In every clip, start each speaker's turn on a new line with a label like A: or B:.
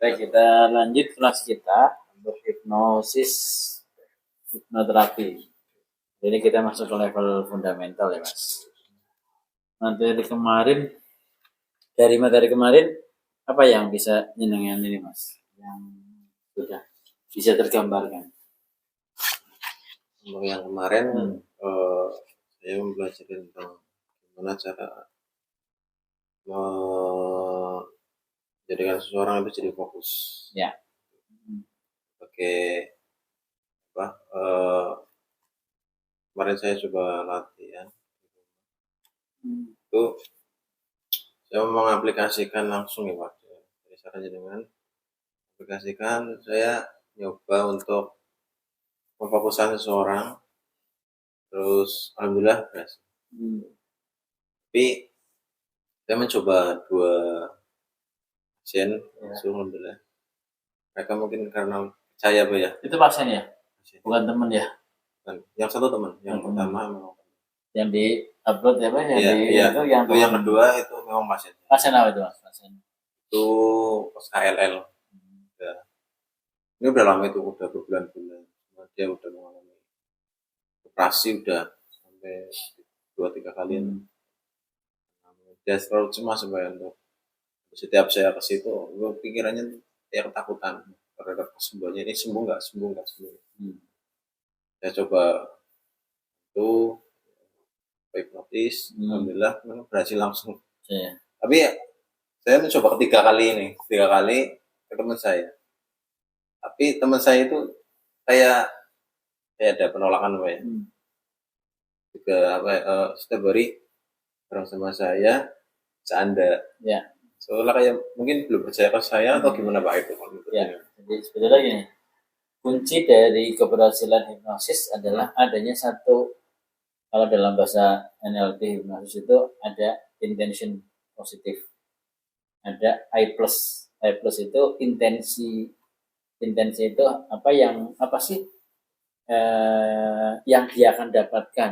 A: Baik, kita lanjut kelas kita untuk hipnoterapi. Jadi kita masuk ke level fundamental ya Mas. Dari materi kemarin, apa yang bisa nyenengin ini Mas? Yang sudah bisa tergambarkan.
B: Untuk yang kemarin saya mempelajari tentang gimana cara menjadikan seseorang itu jadi fokus.
A: Ya.
B: Oke. Kemarin saya coba latihan. Itu saya mengaplikasikan langsung ya Pak. Jadi caranya dengan aplikasikan, saya nyoba untuk memfokuskan seseorang, terus alhamdulillah berhasil. Tapi saya mencoba 2 pasien, alhamdulillah. Mereka mungkin karena percaya Pak ya.
A: Itu pasien ya? Bukan teman ya?
B: Yang satu teman, yang pertama memang.
A: Yang di upload ya Pak?
B: Itu yang kedua itu memang pasien.
A: Pasien apa itu Mas? Pasien
B: itu KLL. Ini udah lama, itu udah berbulan-bulan. Dia udah mengalami operasi, udah sampai 2-3 kali. Dia selalu cemas supaya untuk setiap saya ke situ, pikirannya dia ketakutan terhadap kesembuhannya. Ini sembuh nggak? Saya coba itu hipnotis, alhamdulillah berhasil langsung. Tapi saya mencoba 3 kali ke teman saya. Tapi teman saya itu saya ada penolakan Pak ya. Juga setiap hari bareng sama saya canda.
A: Ya.
B: Soalnya kayak mungkin belum percaya ke saya atau gimana Pak itu?
A: Ya. Jadi sebetulnya gini, kunci dari keberhasilan hipnosis adalah adanya satu, kalau dalam bahasa NLP hipnosis itu ada intention positif, ada I plus. I plus itu intensi itu apa sih yang dia akan dapatkan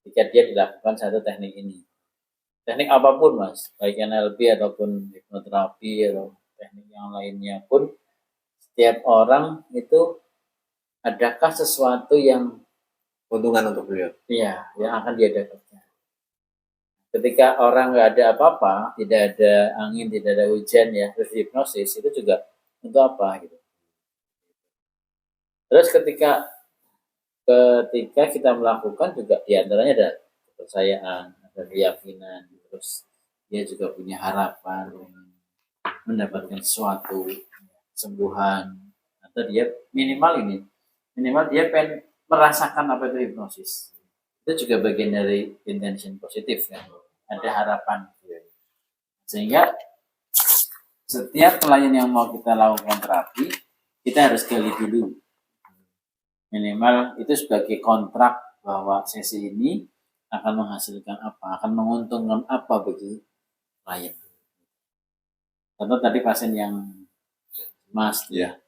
A: jika dia dilakukan satu teknik ini. Teknik apapun Mas, baik NLP ataupun hipnoterapi atau teknik yang lainnya pun, setiap orang itu adakah sesuatu yang
B: keuntungan untuk beliau?
A: Iya, yang akan dia dapatkan. Ketika orang nggak ada apa-apa, tidak ada angin, tidak ada hujan ya, terus hipnosis itu juga untuk apa gitu. Terus ketika kita melakukan juga diantaranya ada kepercayaan, ada keyakinan, terus dia juga punya harapan mendapatkan sesuatu kesembuhan, atau dia minimal dia pengen merasakan apa itu hipnosis. Itu juga bagian dari intention positif kan, ada harapan. Sehingga setiap klien yang mau kita lakukan terapi, kita harus gali dulu. Minimal itu sebagai kontrak bahwa sesi ini akan menghasilkan apa, akan menguntungkan apa bagi klien. Contoh tadi pasien yang Mas ya,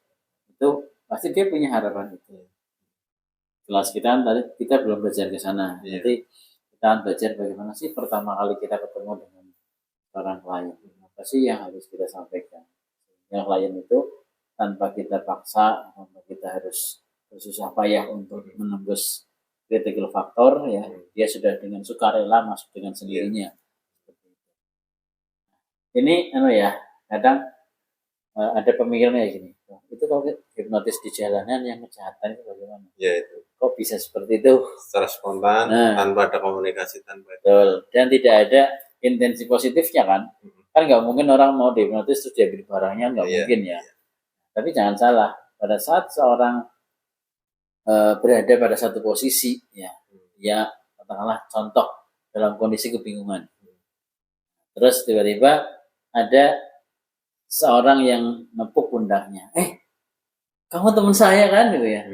A: itu pasti dia punya harapan itu. Kelas kita tadi kita belum belajar ke sana. Jadi kita akan belajar bagaimana sih pertama kali kita ketemu dengan orang klien. Apa sih yang harus kita sampaikan? Yang klien itu tanpa kita paksa, tanpa kita harus bersusah payah untuk menembus critical factor ya, dia sudah dengan sukarela masuk dengan sendirinya. Ini kadang ada pemikiran kayak gini, itu kalau hipnotis di jalanan yang kejahatan itu bagaimana?
B: Ya itu.
A: Kok bisa seperti itu?
B: Secara spontan, tanpa ada komunikasi,
A: betul. Dan tidak ada intensi positifnya kan? Kan nggak mungkin orang mau dihipnotis terus dia beli barangnya, nggak mungkin ya. Tapi jangan salah, pada saat seorang berada pada satu posisi ya katakanlah contoh dalam kondisi kebingungan, terus tiba-tiba ada seorang yang nepuk pundaknya, kamu teman saya kan gitu ya.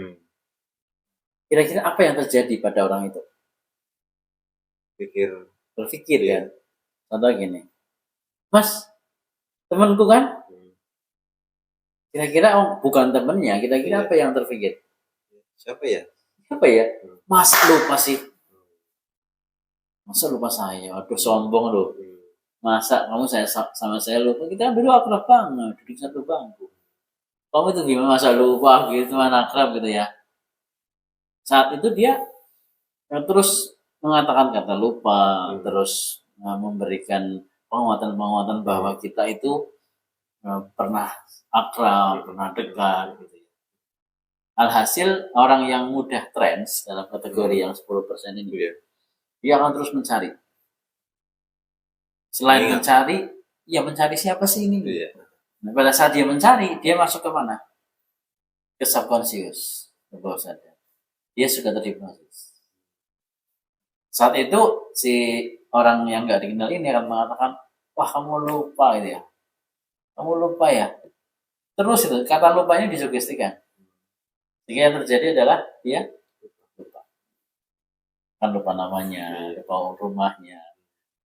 A: Kira-kira apa yang terjadi pada orang itu? Berpikir ya. Contoh gini, Mas, temanku kan? Kira-kira bukan temennya, kira-kira apa yang terpikir?
B: Siapa ya?
A: Mas lupa sih. Masa lupa saya? Aduh, sombong loh. masa kamu sama saya lupa, kita dulu akrab banget, duduk satu bangku. Kamu itu gimana masa lupa gitu, mana akrab gitu ya. Saat itu dia terus mengatakan kata lupa, terus memberikan penguatan-penguatan bahwa kita itu pernah akrab, pernah dekat gitu. Alhasil orang yang mudah trends dalam kategori yang 10% ini, dia akan terus mencari. Selain mencari, ya mencari siapa sih ini? Nah, pada saat dia mencari, dia masuk ke mana? Ke subconscious, ke bawah sadar. Dia sudah terhipnosis. Saat itu si orang yang nggak dikenal ini akan mengatakan, wah kamu lupa gitu ya, kamu lupa ya. Terus itu kata lupanya disugestikan. Sehingga yang terjadi adalah dia lupa. Kan lupa namanya, lupa rumahnya,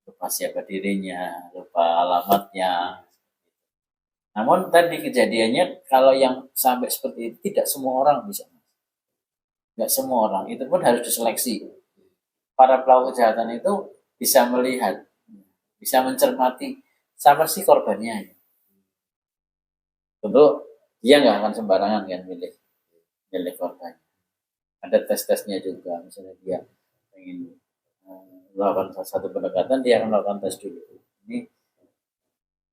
A: lupa siapa dirinya, lupa alamatnya. Namun tadi kejadiannya kalau yang sampai seperti itu tidak semua orang bisa. Nggak semua orang, itu pun harus diseleksi. Para pelaku kejahatan itu bisa melihat, bisa mencermati siapa sih korbannya. Tentu dia nggak akan sembarangan kan milih korban. Ada tes-tesnya juga, misalnya dia ingin melakukan satu pendekatan, dia akan melakukan tes dulu. Ini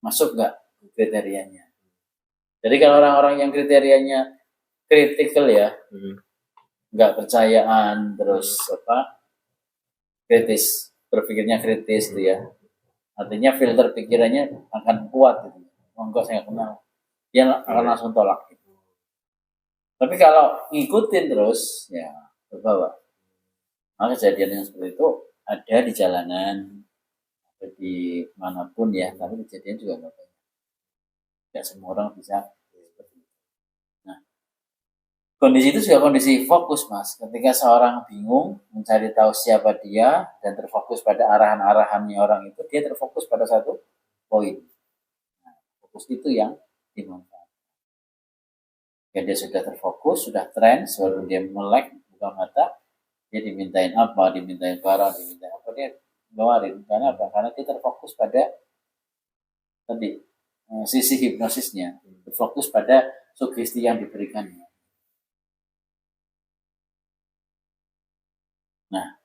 A: masuk nggak kriterianya? Jadi kalau orang-orang yang kriterianya kritikal ya, nggak percayaan, terus kritis, berpikirnya kritis gitu ya. Artinya filter pikirannya akan kuat gitu. Enggak, saya nggak kenal. Dia akan langsung tolak gitu. Tapi kalau ngikutin terus, ya terbawa. Maka kejadian yang seperti itu ada di jalanan, ada di manapun ya, tapi kejadian juga nggak banyak. Tidak semua orang bisa seperti itu. Nah, kondisi itu juga kondisi fokus, Mas. Ketika seorang bingung mencari tahu siapa dia dan terfokus pada arahan-arahannya orang itu, dia terfokus pada satu poin. Nah, fokus itu yang dimanfaatkan. Ya, dia sudah terfokus, sudah trend, walaupun dia melek, buka mata, dia dimintain apa, dimintain barang, dimintain apa, dia ngeluarin. Karena apa? Karena dia terfokus pada tadi sisi hipnosisnya, terfokus pada sugesti yang diberikannya. Nah,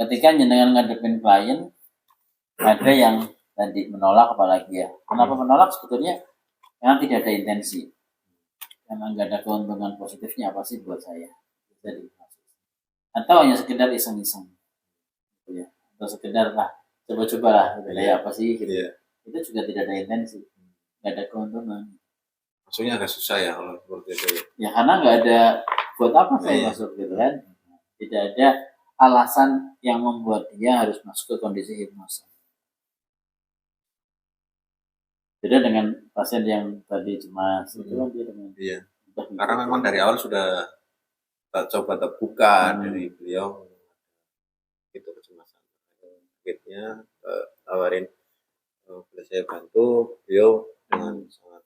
A: ketika jenengan ngadepin klien, ada yang tadi menolak, apalagi ya. Kenapa menolak? Sebetulnya karena tidak ada intensi. Karena nggak ada keuntungan positifnya apa sih buat saya. Jadi, atau hanya sekedar iseng-iseng. Gitu ya. Atau sekedar coba-coba lah, ya apa sih gitu. Itu juga tidak ada intensi. Nggak ada keuntungan.
B: Maksudnya agak susah ya kalau seperti itu.
A: Ya karena nggak ada buat apa saya masuk gitu kan. Tidak ada alasan yang membuat dia harus masuk ke kondisi hipnosis. Beda dengan pasien yang tadi cemas itu kan dia dengan
B: karena memang dari awal sudah coba terbuka dari beliau itu kecemasan akhirnya tawarin boleh saya bantu, beliau dengan sangat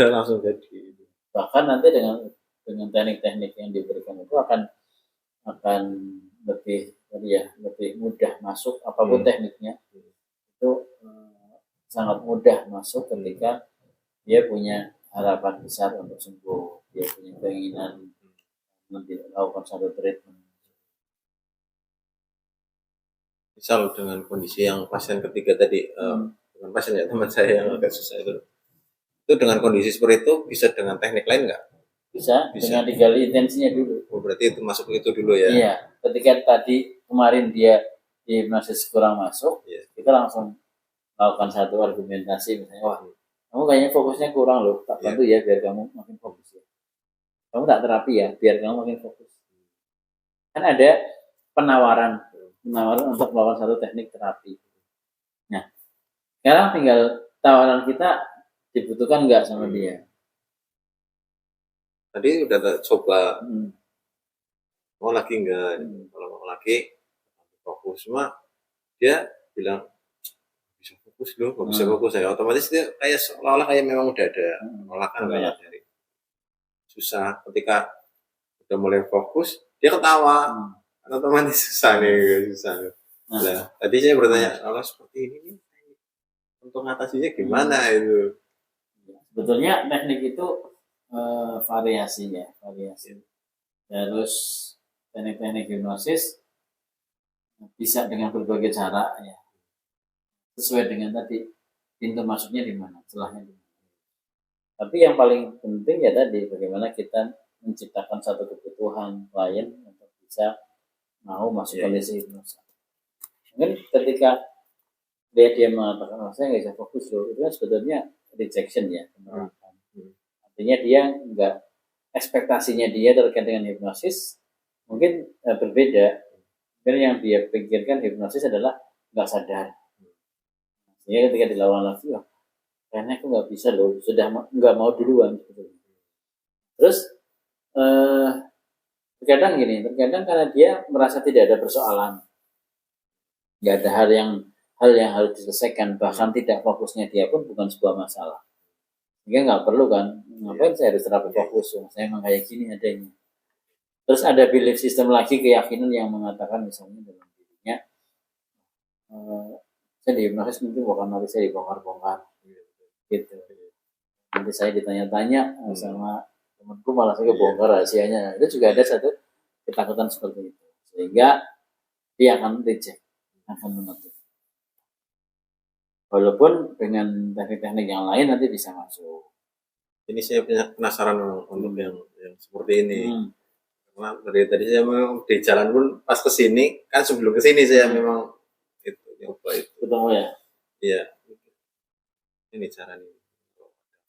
B: langsung jadi.
A: Bahkan nanti dengan teknik-teknik yang diberikan itu akan lebih mudah masuk apapun tekniknya. Itu sangat mudah masuk ketika dia punya harapan besar untuk sembuh, dia punya keinginan melakukan satu treatment.
B: Misal dengan kondisi yang pasien ketiga tadi, bukan pasien ya, teman saya yang agak susah itu dengan kondisi seperti itu bisa dengan teknik lain nggak?
A: Bisa. Dengan digali intensinya dulu.
B: Oh, berarti itu masuk itu dulu ya?
A: Iya, ketika tadi kemarin dia di hipnosis kurang masuk, kita langsung melakukan satu argumentasi, misalnya, wah kamu kayaknya fokusnya kurang loh, tak bantu ya biar kamu makin fokus ya. Kamu tak terapi ya biar kamu makin fokus. Kan ada penawaran untuk melakukan satu teknik terapi. Nah, sekarang tinggal tawaran kita dibutuhkan nggak sama dia.
B: Tadi udah coba mau lagi nggak? Kalau mau lagi fokus, cuma dia bilang bisa fokus loh, nggak bisa fokus ya. Otomatis dia kayak seolah-olah kayak memang udah ada penolakan banyak dari susah. Ketika udah mulai fokus dia ketawa, otomatis susah nih. Nah, tadi saya bertanya, kalau seperti ini nih, untuk mengatasinya gimana itu?
A: Sebetulnya teknik itu variasi. Terus teknik-teknik hipnosis bisa dengan berbagai cara ya. Sesuai dengan tadi pintu masuknya di mana, celahnya di mana. Tapi yang paling penting ya tadi bagaimana kita menciptakan satu kebutuhan klien untuk bisa mau masuk kondisi hipnosis. Mungkin ketika dia mengatakan saya nggak bisa fokus loh, itu kan sebetulnya rejection ya. Artinya dia nggak, ekspektasinya dia terkait dengan hipnosis mungkin berbeda. Mungkin yang dia pikirkan hipnosis adalah nggak sadar. Sehingga ketika dilawan lagi, kayaknya aku nggak bisa loh, sudah nggak mau duluan. Terus terkadang karena dia merasa tidak ada persoalan, nggak ada hal yang harus diselesaikan, bahkan tidak fokusnya dia pun bukan sebuah masalah. Sehingga nggak perlu kan, ngapain saya harus terapi fokus, saya emang kayak gini adanya. Terus ada belief system lagi, keyakinan yang mengatakan misalnya dalam dirinya, saya dihipnosis mungkin bukan nanti saya dibongkar-bongkar, gitu. Nanti saya ditanya-tanya sama temanku malah saya bongkar rahasianya. Itu juga ada satu ketakutan seperti itu, sehingga dia akan reject, akan menutup. Walaupun dengan teknik-teknik yang lain nanti bisa masuk.
B: Ini saya penasaran untuk yang seperti ini. Karena dari tadi saya memang di jalan pun pas kesini, kan sebelum kesini saya memang itu nyoba itu.
A: Ketemu ya?
B: Iya. Ini cara nih.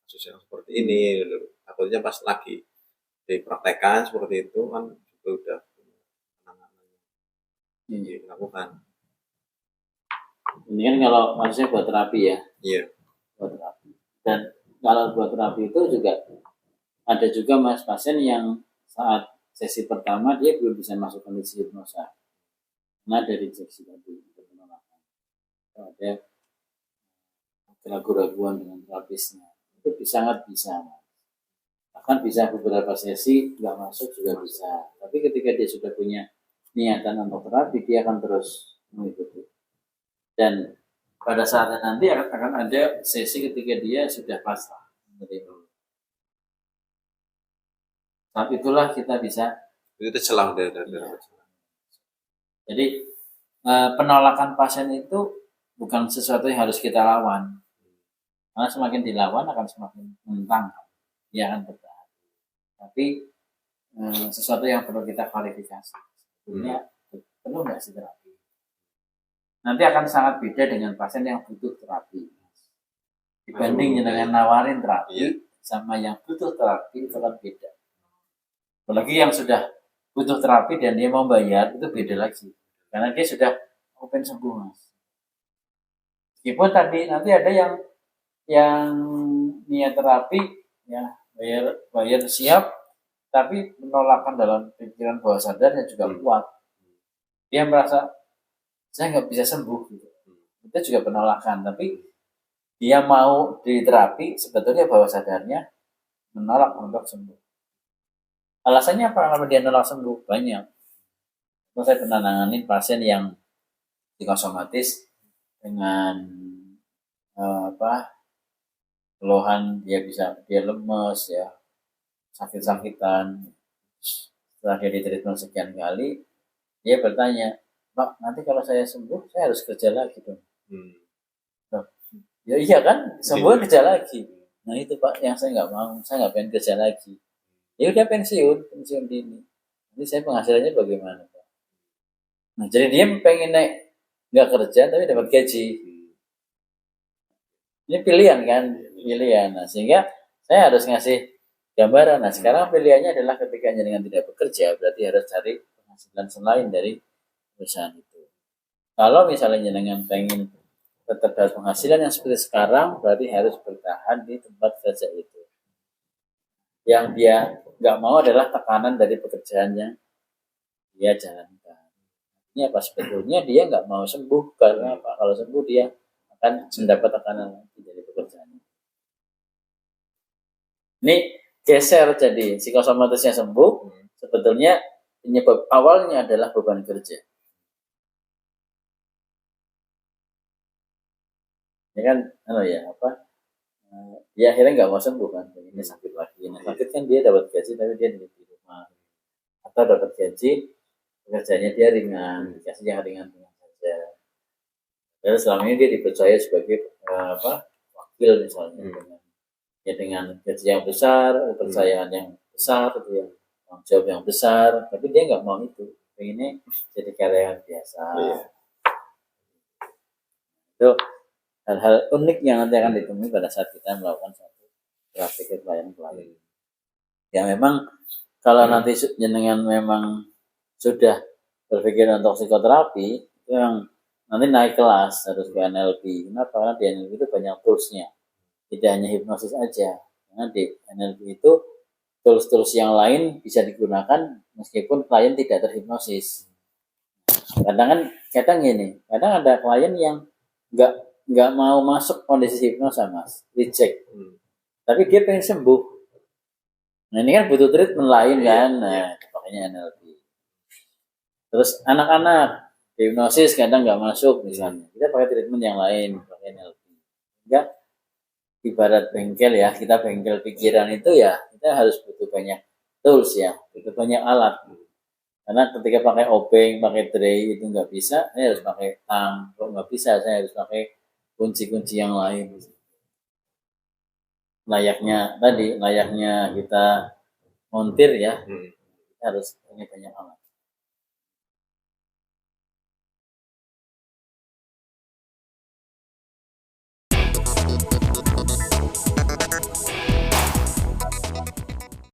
B: Kasus yang seperti ini, takutnya pas lagi dipraktekkan seperti itu kan juga udah dilakukan.
A: Ini kan kalau maksudnya buat terapi ya.
B: Iya.
A: Buat terapi. Dan kalau buat terapi itu juga ada juga pasien yang saat sesi pertama dia belum bisa masuk kondisi hipnosa. Karena ada rejeksi tadi, penolakan. Ada keraguan dengan terapisnya. Itu sangat bisa. Bahkan bisa beberapa sesi nggak masuk juga bisa. Tapi ketika dia sudah punya niatan untuk terapi, dia akan terus mengikuti. Dan pada saat nanti akan ada sesi ketika dia sudah pasrah. Saat itulah kita bisa.
B: Itu celang dari.
A: Jadi penolakan pasien itu bukan sesuatu yang harus kita lawan. Karena semakin dilawan akan semakin menentang. Dia akan bertahan. Tapi sesuatu yang perlu kita klarifikasi. Sebetulnya perlu nggak sih terapi? Nanti akan sangat beda dengan pasien yang butuh terapi. Dibanding dengan nawarin terapi sama yang butuh terapi itu kan beda. Apalagi yang sudah butuh terapi dan dia mau bayar itu beda lagi. Karena dia sudah open sembuh, Mas. Meskipun tadi nanti ada yang niat terapi ya bayar siap, tapi penolakan dalam pikiran bawah sadarnya juga kuat. Dia merasa saya nggak bisa sembuh gitu. Itu juga penolakan, tapi dia mau diterapi sebetulnya bawah sadarnya menolak untuk sembuh. Alasannya apa kalau dia menolak sembuh? Banyak. Saya pernah nanganin pasien yang psikosomatis dengan keluhan dia lemes ya, sakit-sakitan. Setelah dia ditreatment sekian kali, dia bertanya, Pak, nanti kalau saya sembuh, saya harus kerja lagi dong. Ya iya kan, sembuh kerja lagi. Nah itu Pak, yang saya nggak mau, saya nggak pengen kerja lagi. Ya udah pensiun dini. Nanti saya penghasilannya bagaimana Pak? Nah jadi dia pengen naik, nggak kerja tapi dapat gaji. Ini pilihan kan, pilihan. Nah sehingga saya harus ngasih gambaran. Nah sekarang pilihannya adalah ketika jenengan tidak bekerja, berarti harus cari penghasilan selain dari perusahaan itu. Kalau misalnya jenengan pengen tetap dapat penghasilan yang seperti sekarang, berarti harus bertahan di tempat kerja itu. Yang dia nggak mau adalah tekanan dari pekerjaan yang dia jalankan. Ini apa sebetulnya dia nggak mau sembuh karena apa? Kalau sembuh dia akan mendapat tekanan dari pekerjaannya. Ini geser jadi psikosomatisnya sembuh, sebetulnya penyebab awalnya adalah beban kerja. kan dia akhirnya nggak mau sembuh kan, ini sakit lagi. Nah, sakit kan dia dapat gaji tapi dia di rumah, atau dapat gaji pekerjaannya dia ringan, dikasih yang ringan-ringan saja. Dan selama ini dia dipercaya sebagai wakil misalnya, dengan gaji yang besar, kepercayaan yang besar, gitu ya, tanggung jawab yang besar, tapi dia nggak mau itu, pengennya jadi karyawan biasa. Itu hal-hal unik yang nanti akan ditemui pada saat kita melakukan satu terapi ke klien. Ya memang kalau nanti jenengan memang sudah berpikir untuk psikoterapi, itu yang nanti naik kelas harus ke NLP. Kenapa? Karena di NLP itu banyak toolsnya, tidak hanya hipnosis aja. Karena di NLP itu tools-tools yang lain bisa digunakan meskipun klien tidak terhipnosis. Kadang gini, kadang ada klien yang nggak mau masuk kondisi hipnosa, Mas, reject. Tapi dia pengen sembuh. Nah ini kan butuh treatment lain kan, nah pakainya NLP. Terus anak-anak hipnosis kadang nggak masuk misalnya, kita pakai treatment yang lain, pakai NLP. Enggak, ibarat bengkel ya, kita bengkel pikiran itu ya, kita harus butuh banyak tools ya, butuh banyak alat. Karena ketika pakai obeng, pakai tray itu nggak bisa, saya harus pakai tang. Kalau nggak bisa, saya harus pakai kunci-kunci yang lain. Layaknya kita montir ya, kita harus punya banyak alat.